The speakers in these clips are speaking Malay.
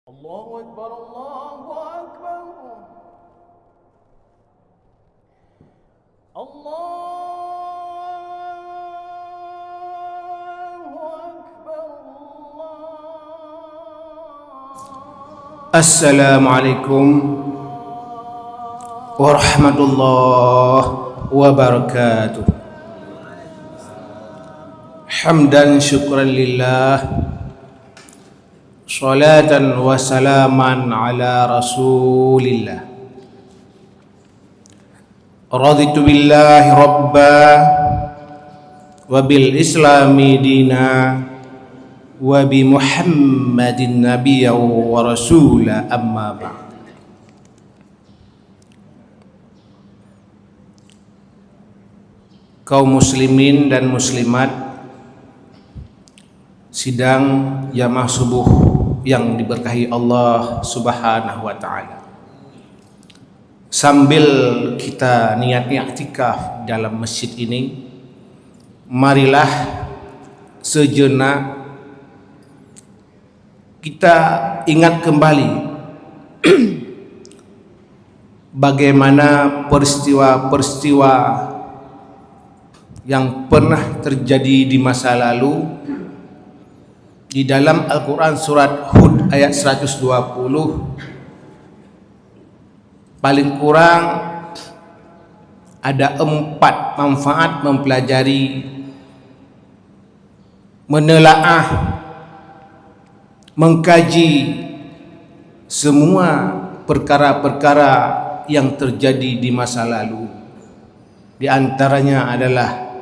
الله أكبر الله أكبر الله أكبر السلام عليكم ورحمة الله وبركاته. حمدا شكرا لله صلاة وسلاما على رسول الله. رضيت بالله ربا وبالإسلام دينا وبمحمد نبيا ورسولا أما بعد. Kaum muslimin dan muslimat, sidang jamaah subuh yang diberkahi Allah Subhanahu wa taala. Sambil kita niatnya i'tikaf dalam masjid ini, marilah sejenak kita ingat kembali bagaimana peristiwa-peristiwa yang pernah terjadi di masa lalu. Di dalam Al-Quran surat Hud ayat 120, paling kurang ada 4 manfaat mempelajari, menelaah, mengkaji semua perkara-perkara yang terjadi di masa lalu. Di antaranya adalah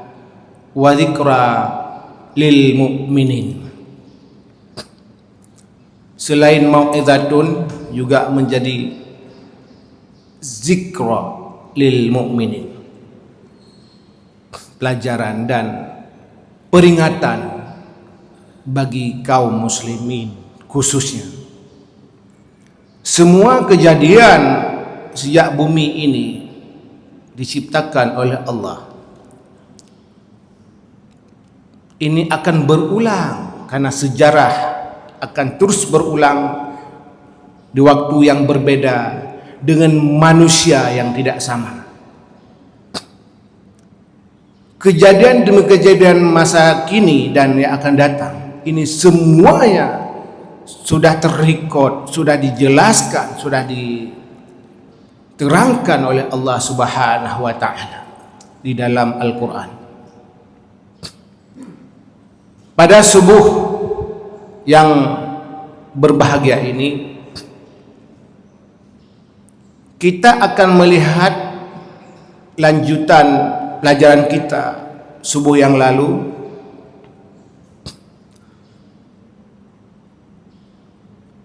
wa dzikra lil mu'minin. Selain mau'izatun, juga menjadi zikra lil mu'minin, pelajaran dan peringatan bagi kaum muslimin khususnya. Semua kejadian sejak bumi ini diciptakan oleh Allah ini akan berulang, karena sejarah akan terus berulang di waktu yang berbeda dengan manusia yang tidak sama. Kejadian demi kejadian masa kini dan yang akan datang ini semuanya sudah terrekod, sudah dijelaskan, sudah diterangkan oleh Allah Subhanahu wa taala di dalam Al-Qur'an. Pada subuh yang berbahagia ini, kita akan melihat lanjutan pelajaran kita subuh yang lalu.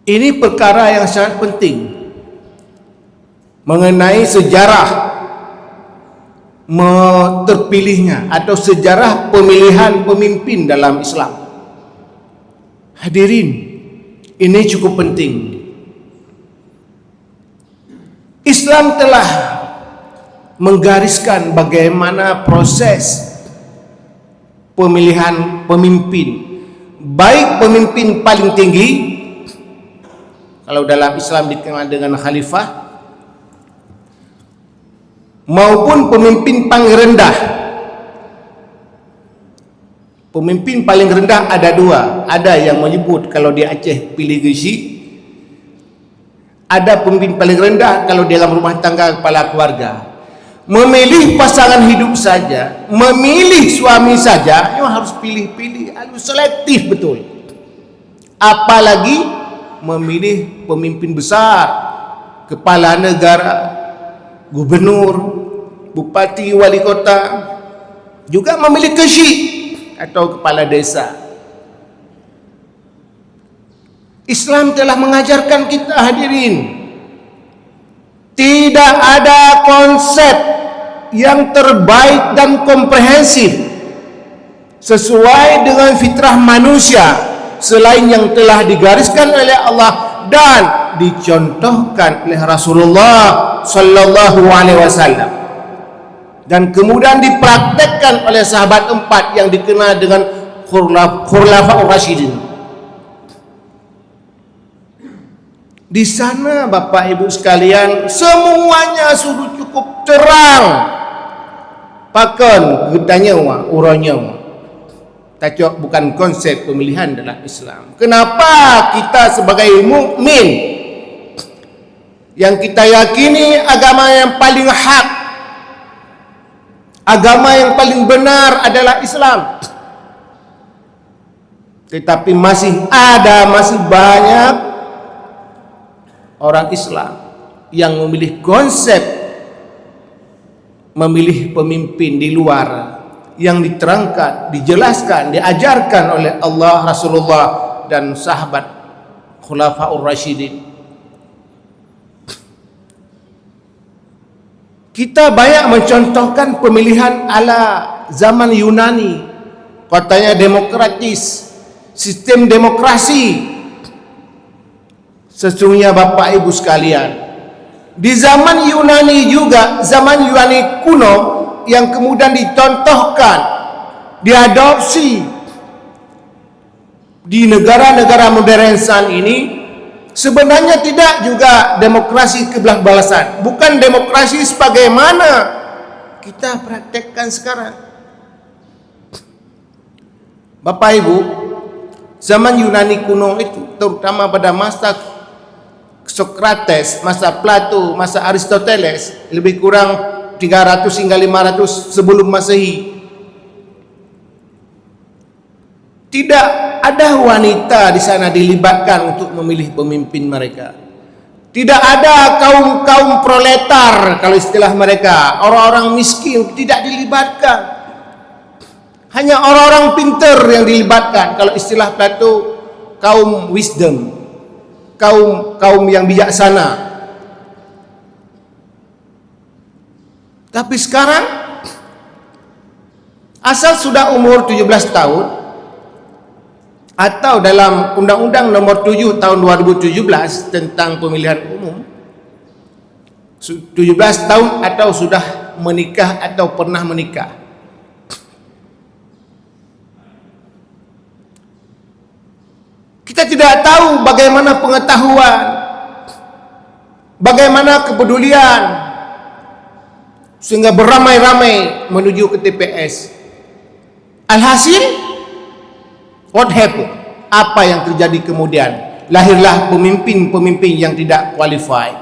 Ini perkara yang sangat penting mengenai sejarah terpilihnya atau sejarah pemilihan pemimpin dalam Islam. Hadirin, ini cukup penting. Islam telah menggariskan bagaimana proses pemilihan pemimpin, baik pemimpin paling tinggi, kalau dalam Islam dikenal dengan khalifah, maupun pemimpin paling rendah. Pemimpin paling rendah ada 2. Ada yang menyebut kalau di Aceh pilih gesi. Ada pemimpin paling rendah kalau di dalam rumah tangga, kepala keluarga. Memilih pasangan hidup saja, memilih suami saja, yang harus pilih-pilih, harus selektif betul. Apalagi memilih pemimpin besar, kepala negara, gubernur, bupati, wali kota, juga memilih kesyik atau kepala desa. Islam telah mengajarkan kita, hadirin, tidak ada konsep yang terbaik dan komprehensif sesuai dengan fitrah manusia selain yang telah digariskan oleh Allah dan dicontohkan oleh Rasulullah sallallahu alaihi wasallam, dan kemudian dipraktekkan oleh sahabat 4 yang dikenal dengan Khulafaur Rasyidin. Di sana Bapak Ibu sekalian semuanya sudah cukup terang. Pakan gutanya uranya. Tajuk bukan konsep pemilihan dalam Islam. Kenapa kita sebagai mukmin yang kita yakini agama yang paling hak, agama yang paling benar adalah Islam, tetapi masih banyak orang Islam yang memilih konsep memilih pemimpin di luar yang diterangkan, dijelaskan, diajarkan oleh Allah, Rasulullah dan sahabat Khulafaur Rasyidin. Kita banyak mencontohkan pemilihan ala zaman Yunani, katanya demokratis, sistem demokrasi. Sesungguhnya Bapak Ibu sekalian, di zaman Yunani juga, zaman Yunani kuno yang kemudian dicontohkan, diadopsi di negara-negara modern ini, sebenarnya tidak juga demokrasi kebelakbelasan, bukan demokrasi sebagaimana kita praktekkan sekarang. Bapak Ibu, zaman Yunani kuno itu, terutama pada masa Sokrates, masa Plato, masa Aristoteles, lebih kurang 300 hingga 500 sebelum Masehi, tidak ada wanita di sana dilibatkan untuk memilih pemimpin mereka. Tidak ada kaum proletar, kalau istilah mereka, orang-orang miskin tidak dilibatkan. Hanya orang-orang pintar yang dilibatkan, kalau istilah Plato, kaum wisdom, kaum yang bijaksana. Tapi sekarang, asal sudah umur 17 tahun, atau dalam Undang-Undang Nomor 7 Tahun 2017 tentang pemilihan umum, 17 tahun atau sudah menikah atau pernah menikah. Kita tidak tahu bagaimana pengetahuan, bagaimana kepedulian, sehingga beramai-ramai menuju ke TPS. Alhasil, what happened? Apa yang terjadi kemudian? Lahirlah pemimpin-pemimpin yang tidak qualified.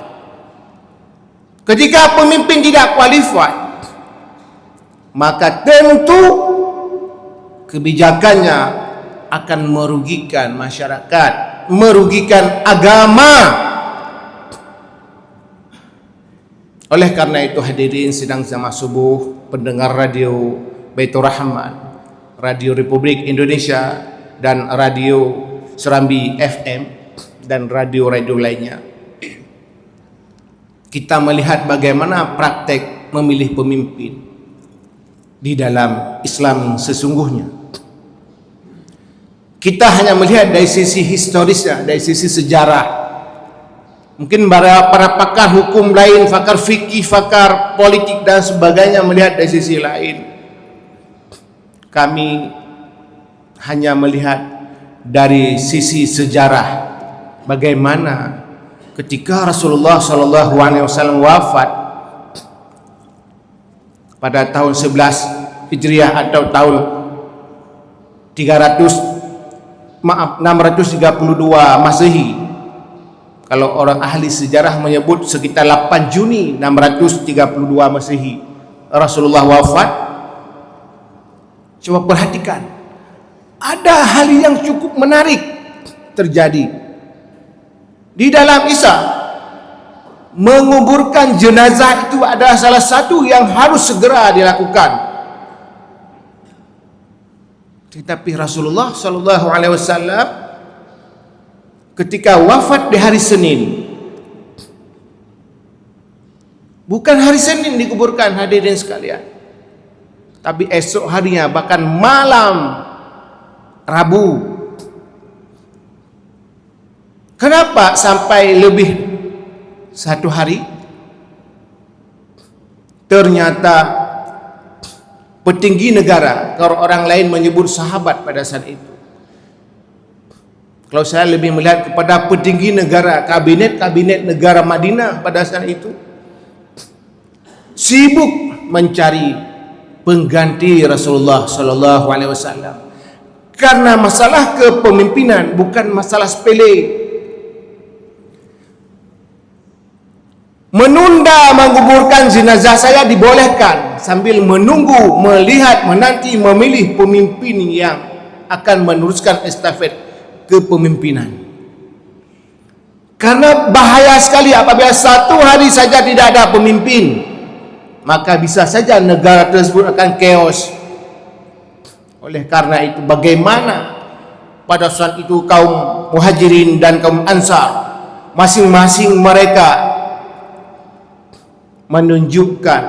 Ketika pemimpin tidak qualified, maka tentu kebijakannya akan merugikan masyarakat, merugikan agama. Oleh karena itu hadirin sidang jamaah subuh, pendengar radio Baitur Rahman, Radio Republik Indonesia, dan Radio Serambi FM, dan radio-radio lainnya, kita melihat bagaimana praktek memilih pemimpin di dalam Islam sesungguhnya. Kita hanya melihat dari sisi historisnya, dari sisi sejarah. Mungkin para pakar hukum lain, pakar fikih, pakar politik dan sebagainya melihat dari sisi lain. Kami hanya melihat dari sisi sejarah, bagaimana ketika Rasulullah SAW wafat pada tahun 11 Hijriah atau tahun 632 Masehi. Kalau orang ahli sejarah menyebut sekitar 8 Juni 632 Masehi Rasulullah wafat. Coba perhatikan, ada hal yang cukup menarik terjadi di dalam Isa. Menguburkan jenazah itu adalah salah satu yang harus segera dilakukan. Tetapi Rasulullah SAW ketika wafat di hari Senin, bukan hari Senin dikuburkan hadirin sekalian, tapi esok harinya, bahkan malam Rabu. Kenapa sampai lebih 1 hari? Ternyata petinggi negara, kalau orang lain menyebut sahabat pada saat itu, Kalau saya lebih melihat kepada petinggi negara, kabinet negara Madinah pada saat itu sibuk mencari pengganti Rasulullah sallallahu alaihi wasallam. Karena masalah kepemimpinan bukan masalah sepele. Menunda menguburkan jenazah saya dibolehkan sambil menunggu, melihat, menanti, memilih pemimpin yang akan meneruskan estafet kepemimpinan. Karena bahaya sekali apabila satu hari saja tidak ada pemimpin, maka bisa saja negara tersebut akan chaos. Oleh karena itu, bagaimana pada saat itu kaum Muhajirin dan kaum Ansar masing-masing mereka menunjukkan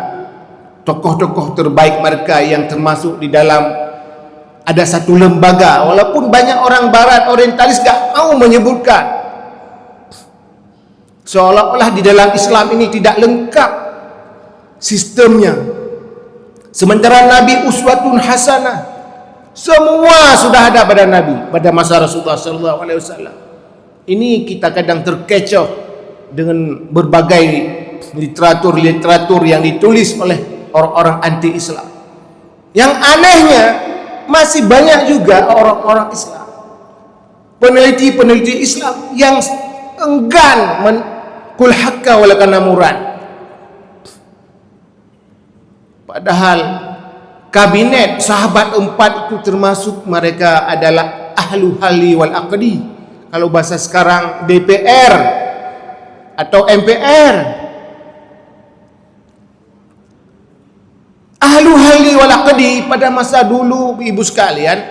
tokoh-tokoh terbaik mereka yang termasuk di dalam ada satu lembaga, walaupun banyak orang barat orientalis gak mau menyebutkan, seolah-olah di dalam Islam ini tidak lengkap sistemnya, sementara Nabi uswatun hasanah, semua sudah ada pada Nabi pada masa Rasulullah SAW. Ini kita kadang terkecoh dengan berbagai literatur yang ditulis oleh orang-orang anti-Islam. Yang anehnya masih banyak juga orang-orang Islam, peneliti Islam yang enggan kul hakka walakana murad. Padahal kabinet sahabat 4 itu termasuk mereka adalah ahlu halli wal aqdi. Kalau bahasa sekarang DPR atau MPR. Ahlu halli wal aqdi pada masa dulu, ibu sekalian,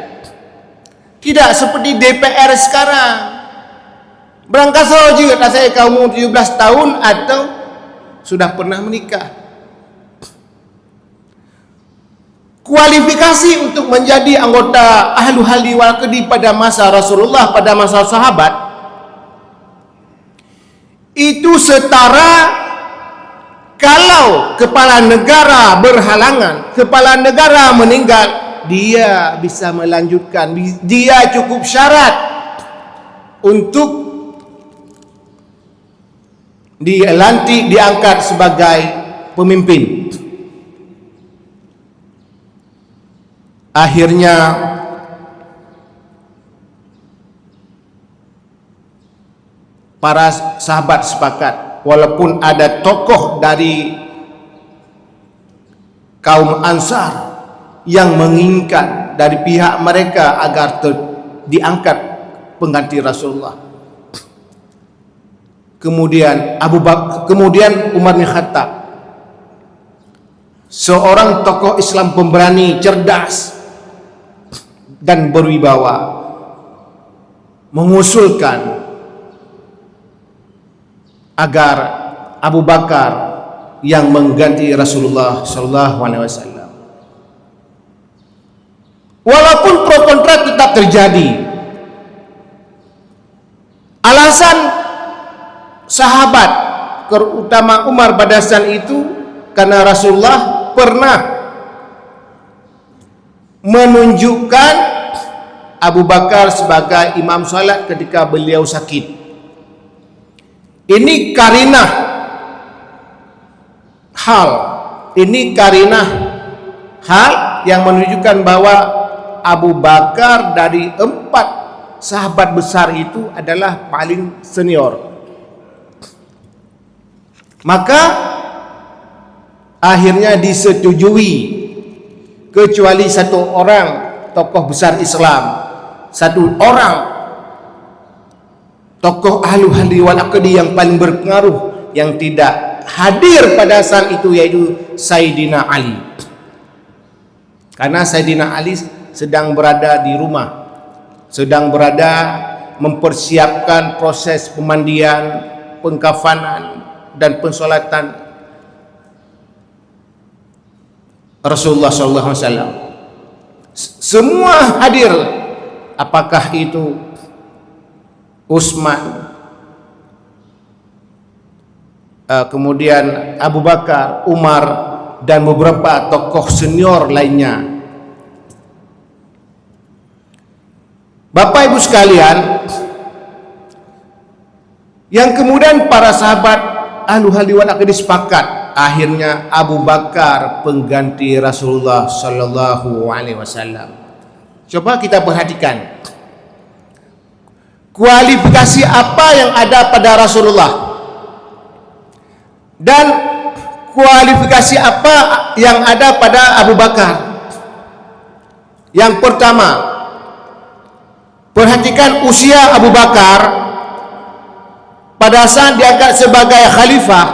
tidak seperti DPR sekarang. Berangkat saja tak saya kamu 17 tahun atau sudah pernah menikah. Kualifikasi untuk menjadi anggota ahlu halli wal aqdi pada masa Rasulullah, pada masa sahabat, itu setara kalau kepala negara berhalangan, kepala negara meninggal, dia bisa melanjutkan, dia cukup syarat untuk dilantik, diangkat sebagai pemimpin. Akhirnya para sahabat sepakat, walaupun ada tokoh dari kaum Ansar yang menginginkan dari pihak mereka agar diangkat pengganti Rasulullah. Kemudian kemudian Umar bin Khattab, seorang tokoh Islam pemberani, cerdas dan berwibawa, mengusulkan agar Abu Bakar yang mengganti Rasulullah SAW. Walaupun pro kontra tetap terjadi. Alasan sahabat, terutama Umar pada saat itu, karena Rasulullah pernah menunjukkan Abu Bakar sebagai imam salat ketika beliau sakit. Ini karinah hal yang menunjukkan bahwa Abu Bakar dari 4 sahabat besar itu adalah paling senior. Maka akhirnya disetujui, kecuali satu orang tokoh besar Islam, satu orang tokoh ahlu halli wal aqdi yang paling berpengaruh yang tidak hadir pada saat itu, yaitu Sayyidina Ali. Karena Sayyidina Ali sedang berada di rumah, sedang berada mempersiapkan proses pemandian, pengkafanan dan pensolatan Rasulullah SAW. Semua hadir, apakah itu Utsman, kemudian Abu Bakar, Umar, dan beberapa tokoh senior lainnya. Bapak Ibu sekalian, Yang kemudian para sahabat ahlu hadis wal aqdi sepakat, akhirnya Abu Bakar pengganti Rasulullah sallallahu alaihi wasallam. Coba kita perhatikan kualifikasi apa yang ada pada Rasulullah dan kualifikasi apa yang ada pada Abu Bakar. Yang pertama, perhatikan usia Abu Bakar pada saat diangkat sebagai khalifah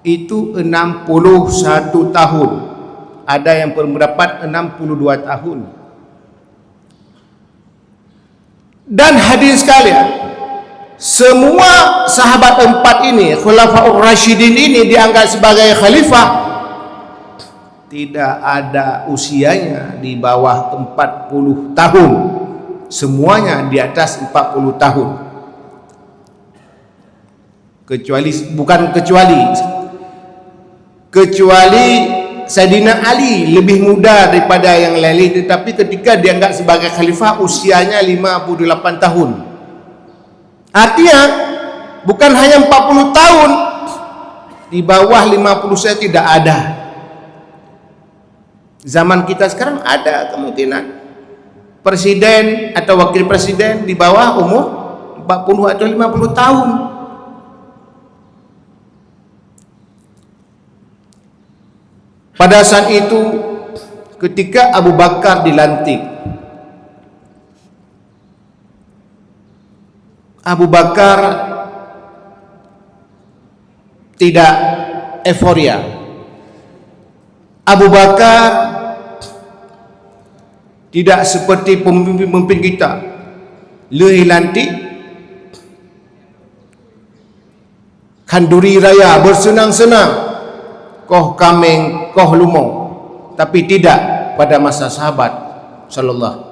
itu 61 tahun. Ada yang berpendapat 62 tahun. Dan hadirin sekalian, semua sahabat empat ini, Khulafaur Rasyidin ini diangkat sebagai khalifah, tidak ada usianya di bawah 40 tahun. Semuanya di atas 40 tahun. Kecuali Sayyidina Ali lebih muda daripada yang lain, tetapi ketika dianggap sebagai khalifah usianya 58 tahun. Artinya bukan hanya 40 tahun, di bawah 50 saya tidak ada. Zaman kita sekarang ada kemungkinan presiden atau wakil presiden di bawah umur 40 atau 50 tahun. Pada saat itu ketika Abu Bakar dilantik, Abu Bakar tidak euforia. Abu Bakar tidak seperti pemimpin-pemimpin kita, lebih lantik, kanduri raya bersenang-senang, koh kameng, koh lumong. Tapi tidak pada masa sahabat sallallahu.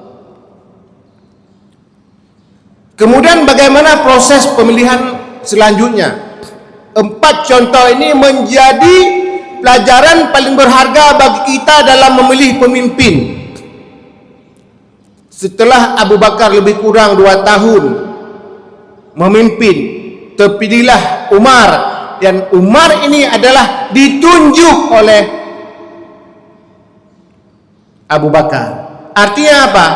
Kemudian bagaimana proses pemilihan selanjutnya? 4 contoh ini menjadi pelajaran paling berharga bagi kita dalam memilih pemimpin. Setelah Abu Bakar lebih kurang 2 tahun memimpin, terpilihlah Umar, dan Umar ini adalah ditunjuk oleh Abu Bakar. Artinya apa?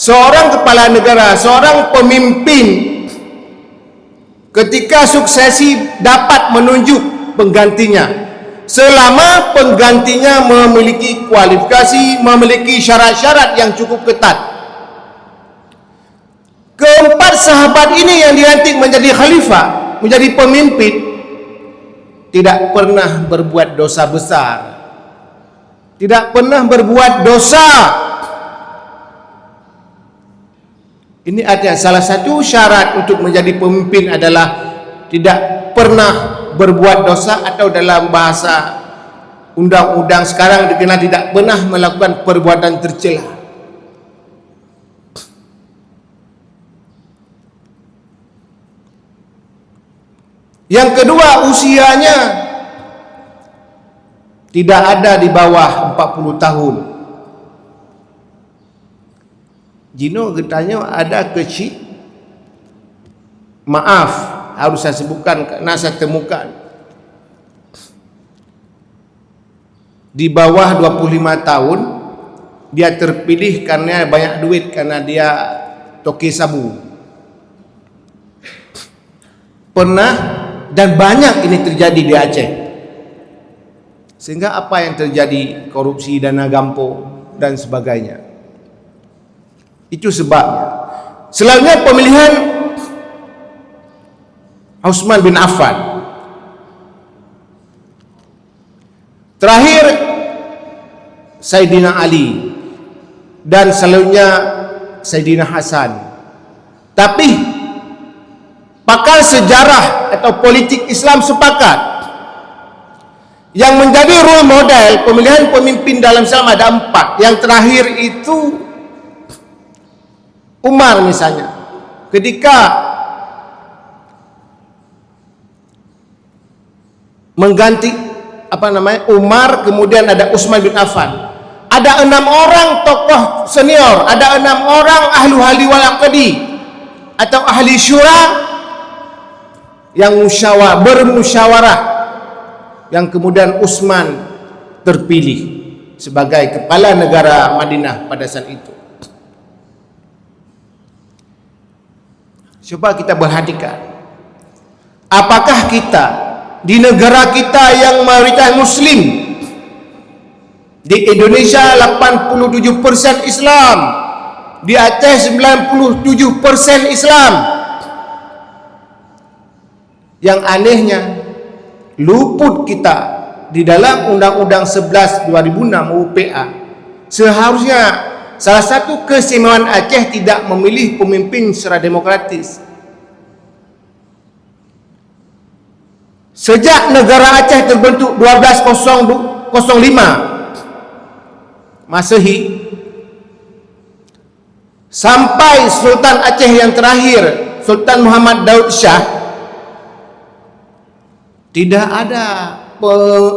Seorang kepala negara, seorang pemimpin, ketika suksesi dapat menunjuk penggantinya selama penggantinya memiliki kualifikasi, memiliki syarat-syarat yang cukup ketat. Keempat sahabat ini yang dilantik menjadi khalifah, menjadi pemimpin, tidak pernah berbuat dosa besar, tidak pernah berbuat dosa. Ini artinya salah satu syarat untuk menjadi pemimpin adalah tidak pernah berbuat dosa, atau dalam bahasa undang-undang sekarang dikenal tidak pernah melakukan perbuatan tercela. Yang kedua, usianya tidak ada di bawah 40 tahun. Jino getanya ada kecil. Maaf, harus saya sebutkan karena saya temukan di bawah 25 tahun dia terpilih karena banyak duit, karena dia toki sabu. Pernah dan banyak ini terjadi di Aceh. Sehingga apa yang terjadi, korupsi, dana gampo dan sebagainya. Itu sebabnya. Selanjutnya pemilihan Utsman bin Affan. Terakhir Sayyidina Ali, dan selanjutnya Sayyidina Hasan. Tapi pakar sejarah atau politik Islam sepakat yang menjadi role model pemilihan pemimpin dalam Islam ada 4. Yang terakhir itu Umar misalnya, ketika mengganti Umar, kemudian ada Utsman bin Affan. Ada 6 orang tokoh senior, ada 6 orang ahlu hadis wal aqdi, atau ahli syura yang bermusyawarah, yang kemudian Utsman terpilih sebagai kepala negara Madinah pada saat itu. Coba kita perhatikan, apakah kita di negara kita yang mayoritas Muslim, di Indonesia 87% Islam, di Aceh 97% Islam. Yang anehnya, luput kita di dalam Undang-Undang 11 2006 UPA. Seharusnya salah satu keistimewaan Aceh tidak memilih pemimpin secara demokratis. Sejak negara Aceh terbentuk 1205 Masehi sampai Sultan Aceh yang terakhir, Sultan Muhammad Daud Shah, tidak ada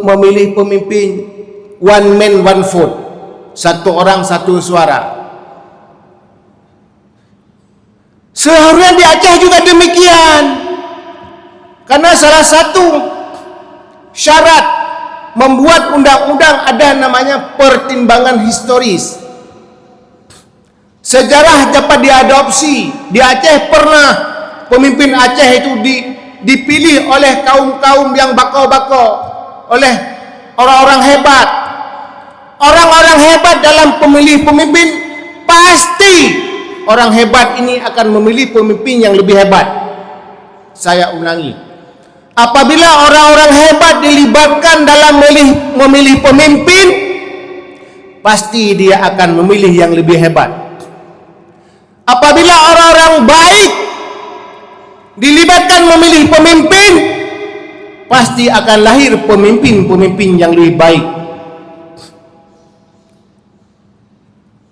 memilih pemimpin one man one vote, satu orang satu suara. Seharusnya di Aceh juga demikian, karena salah satu syarat membuat undang-undang ada namanya pertimbangan historis. Sejarah dapat diadopsi. Di Aceh pernah pemimpin Aceh itu dipilih oleh kaum-kaum yang bakau-bakau, oleh orang-orang hebat. Orang-orang hebat dalam pemilih pemimpin, pasti orang hebat ini akan memilih pemimpin yang lebih hebat. Saya ulangi, apabila orang-orang hebat dilibatkan dalam memilih pemimpin, pasti dia akan memilih yang lebih hebat. Apabila orang-orang baik dilibatkan memilih pemimpin, pasti akan lahir pemimpin-pemimpin yang lebih baik.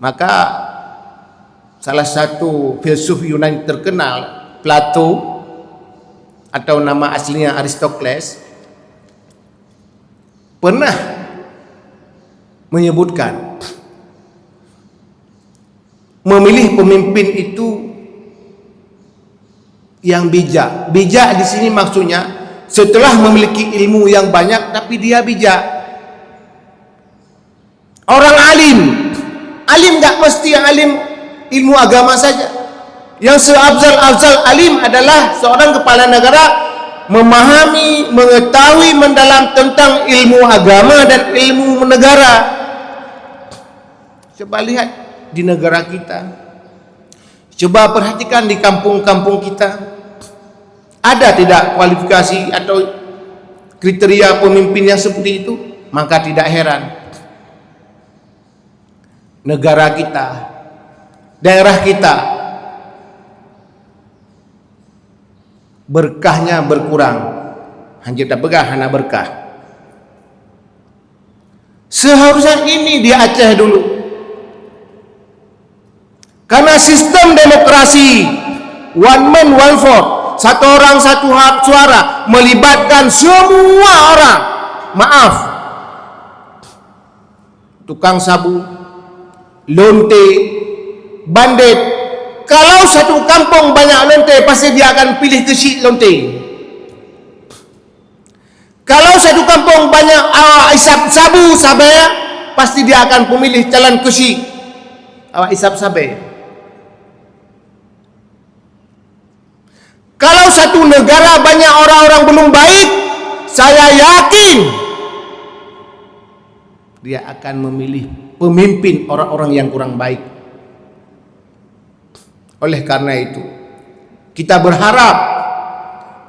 Maka salah satu filsuf Yunani terkenal, Plato, atau nama aslinya Aristokles, pernah menyebutkan memilih pemimpin itu yang bijak. Bijak di sini maksudnya setelah memiliki ilmu yang banyak tapi dia bijak. Orang alim enggak mesti yang alim ilmu agama saja. Yang seafzal alim adalah seorang kepala negara memahami, mengetahui mendalam tentang ilmu agama dan ilmu negara. Coba lihat di negara kita, coba perhatikan di kampung-kampung kita, ada tidak kualifikasi atau kriteria pemimpin yang seperti itu? Maka tidak heran negara kita, daerah kita, berkahnya berkurang. Hanya tak begah hana berkah. Seharusnya ini di Aceh dulu, karena sistem demokrasi one man one vote, satu orang satu hak suara, melibatkan semua orang. Maaf, tukang sabu, lonte, bandit. Kalau satu kampung banyak lonte, pasti dia akan pilih kecil lonte. Kalau satu kampung banyak isap sabu sabaya, pasti dia akan memilih calon kecil isap sabaya. Kalau satu negara banyak orang-orang belum baik, saya yakin dia akan memilih pemimpin orang-orang yang kurang baik. Oleh karena itu, kita berharap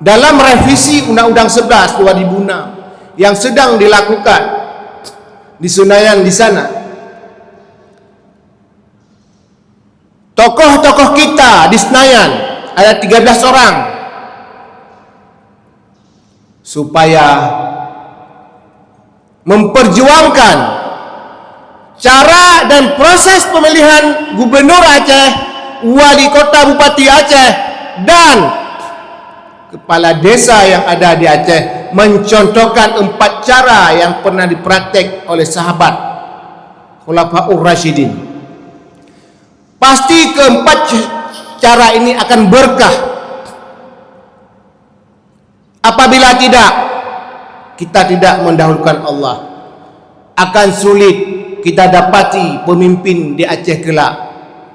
dalam revisi Undang-Undang 11 2006 yang sedang dilakukan di Senayan di sana, tokoh-tokoh kita di Senayan ada 13 orang, supaya memperjuangkan cara dan proses pemilihan gubernur Aceh, wali kota bupati Aceh, dan kepala desa yang ada di Aceh, mencontohkan 4 cara yang pernah dipraktek oleh sahabat Khulafaur Rasyidin. Pasti keempat cara ini akan berkah. Apabila tidak, kita tidak mendahulukan Allah, akan sulit kita dapati pemimpin di Aceh kelak,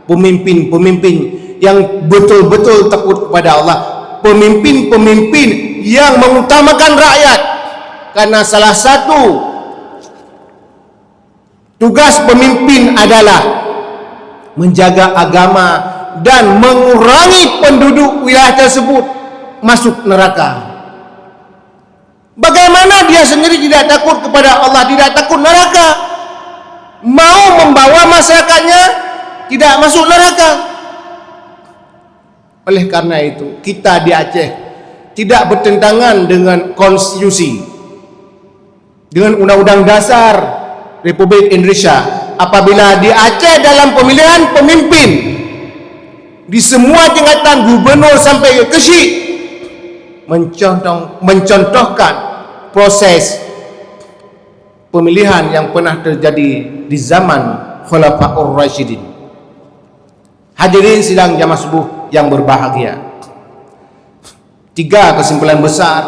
pemimpin-pemimpin yang betul-betul takut kepada Allah, pemimpin-pemimpin yang mengutamakan rakyat. Karena salah satu tugas pemimpin adalah menjaga agama dan mengurangi penduduk wilayah tersebut masuk neraka. Bagaimana dia sendiri tidak takut kepada Allah, tidak takut neraka, mau membawa masyarakatnya tidak masuk neraka? Oleh karena itu, kita di Aceh tidak bertentangan dengan konstitusi, dengan Undang-Undang Dasar Republik Indonesia. Apabila di Aceh dalam pemilihan pemimpin di semua tingkatan gubernur sampai ke Kesyik mencontohkan proses pemilihan yang pernah terjadi di zaman Khulafaur Rasyidin. Hadirin sidang jamaah subuh yang berbahagia, 3 kesimpulan besar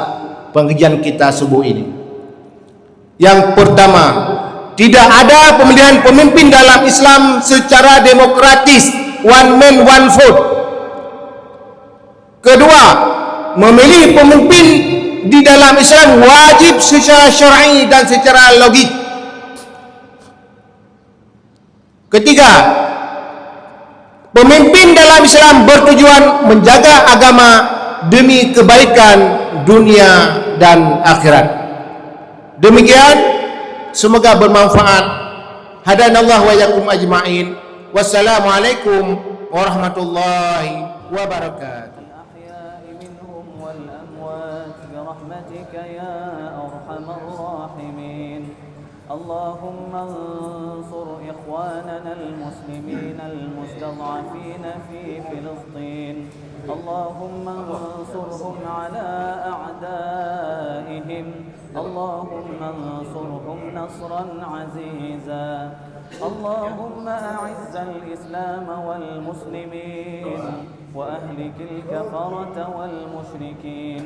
pengajian kita subuh ini. Yang pertama, tidak ada pemilihan pemimpin dalam Islam secara demokratis, one man one vote. Kedua, memilih pemimpin di dalam Islam wajib secara syar'i dan secara logik. Ketiga, pemimpin dalam Islam bertujuan menjaga agama demi kebaikan dunia dan akhirat. Demikian, semoga bermanfaat. Hadanallahu wa iyyakum ajma'in. Wassalamualaikum warahmatullahi wabarakatuh. برحمتك يا أرحم الراحمين. اللهم انصر إخواننا المسلمين المستضعفين في فلسطين. اللهم انصرهم على أعدائهم. اللهم انصرهم نصرا عزيزا. اللهم أعز الإسلام والمسلمين وأهلك الكفرة والمشركين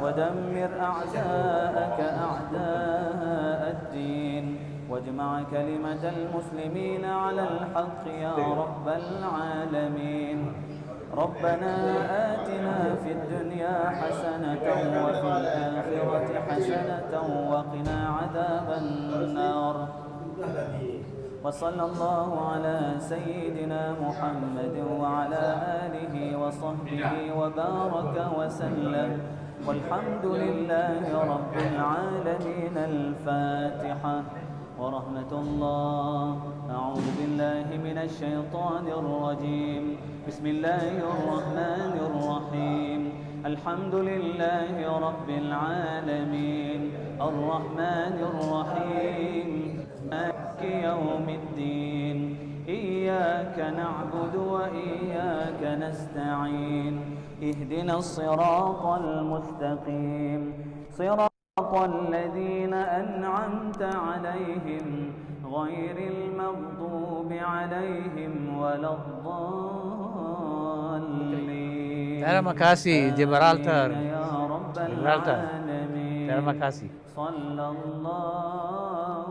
ودمر أعداءك أعداء الدين واجمع كلمة المسلمين على الحق يا رب العالمين. ربنا آتنا في الدنيا حسنة وفي الآخرة حسنة وقنا عذاب النار. وصلى الله على سيدنا محمد وعلى آله وصحبه وبارك وسلم والحمد لله رب العالمين. الفاتحة. ورحمة الله. أعوذ بالله من الشيطان الرجيم. بسم الله الرحمن الرحيم. الحمد لله رب العالمين الرحمن الرحيم مالك يوم الدين. إياك نعبد وإياك نستعين. اهدنا الصراط المستقيم صراط الذين أنعمت عليهم غير المغضوب عليهم ولا الضالين. Terima kasih Gibraltar. يا رب Gibraltar. العالمين. Terima kasih. صلى الله